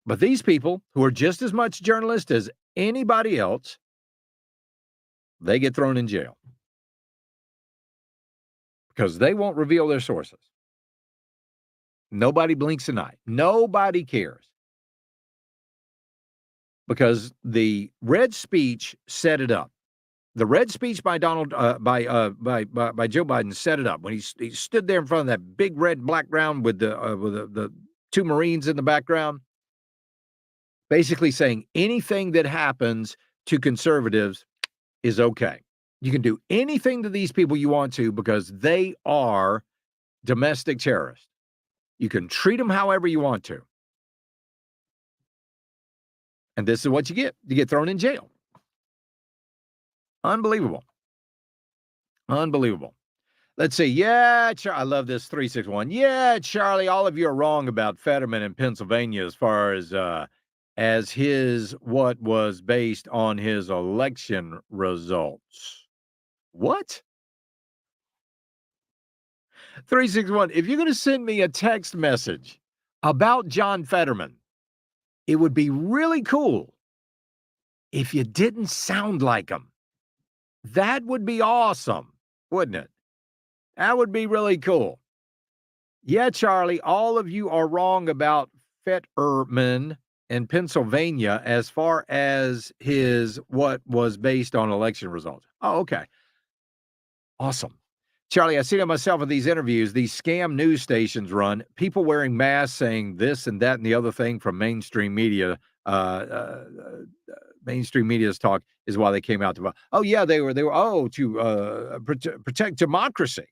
But these people, who are just as much journalists as anybody else, they get thrown in jail because they won't reveal their sources. Nobody blinks an eye. Nobody cares. Because the red speech set it up. The red speech by Joe Biden set it up when he stood there in front of that big red background with the two Marines in the background, basically saying anything that happens to conservatives is okay. You can do anything to these people you want to because they are domestic terrorists. You can treat them however you want to. And this is what you get. You get thrown in jail. Unbelievable. Unbelievable. Let's see. Yeah, I love this 361. Yeah, Charlie, all of you are wrong about Fetterman in Pennsylvania as far as his what was based on his election results. What? 361. If you're going to send me a text message about John Fetterman, it would be really cool if you didn't sound like him. That would be awesome, wouldn't it? That would be really cool. Yeah, Charlie, all of you are wrong about Fetterman in Pennsylvania as far as his what was based on election results. Oh, okay. Awesome. Charlie, I see that myself in these interviews, these scam news stations run, people wearing masks saying this and that and the other thing from mainstream media. Mainstream media's talk is why they came out to vote. Oh, yeah, they were to protect democracy.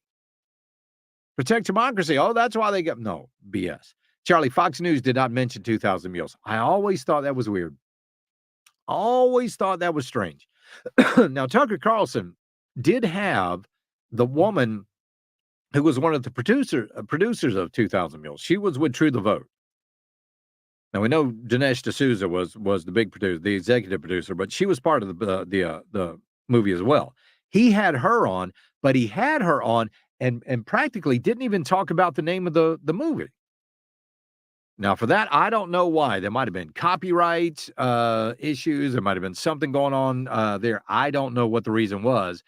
Protect democracy. Oh, that's why they got no BS. Charlie, Fox News did not mention 2,000 mules. I always thought that was weird. Always thought that was strange. Now, Tucker Carlson did have the woman who was one of the producers of 2,000 Mules. She was with True the Vote. Now, we know Dinesh D'Souza was the big producer, the executive producer, but she was part of the movie as well. He had her on, but he had her on and practically didn't even talk about the name of the movie. Now, for that, I don't know why. There might have been copyright issues. There might have been something going on there. I don't know what the reason was,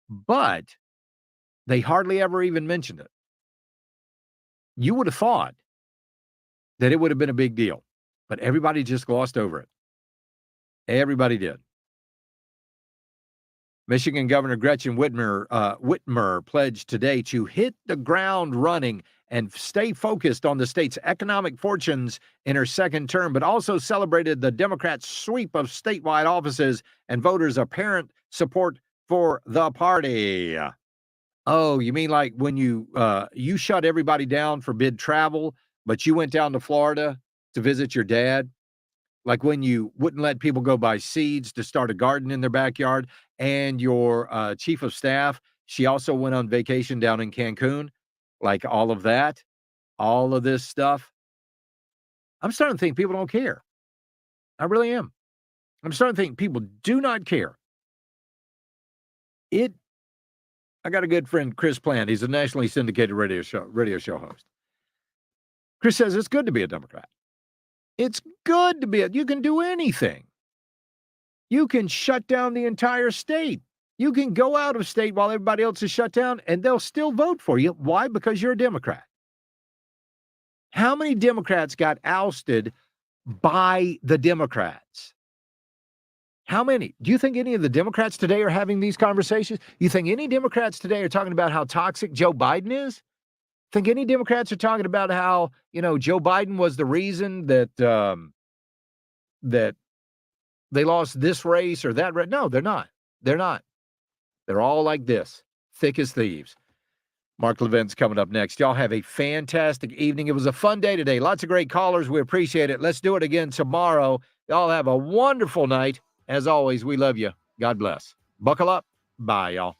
but they hardly ever even mentioned it. You would have thought that it would have been a big deal, but everybody just glossed over it. Everybody did. Michigan Governor Gretchen Whitmer pledged today to hit the ground running and stay focused on the state's economic fortunes in her second term, but also celebrated the Democrats' sweep of statewide offices and voters' apparent support for the party. Oh, you mean like when you shut everybody down for bid travel, but you went down to Florida to visit your dad? Like when you wouldn't let people go buy seeds to start a garden in their backyard, and your chief of staff, she also went on vacation down in Cancun, like all of that, all of this stuff. I'm starting to think people don't care. I really am. I'm starting to think people do not care. I got a good friend, Chris Plant. He's a nationally syndicated radio show host. Chris says it's good to be a Democrat. It's good to be you can do anything. You can shut down the entire state. You can go out of state while everybody else is shut down, and they'll still vote for you. Why? Because you're a Democrat. How many Democrats got ousted by the Democrats? How many? Do you think any of the Democrats today are having these conversations? You think any Democrats today are talking about how toxic Joe Biden is? Think any Democrats are talking about how, Joe Biden was the reason that that they lost this race or that race? No, they're not. They're not. They're all like this, thick as thieves. Mark Levin's coming up next. Y'all have a fantastic evening. It was a fun day today. Lots of great callers. We appreciate it. Let's do it again tomorrow. Y'all have a wonderful night. As always, we love you. God bless. Buckle up. Bye, y'all.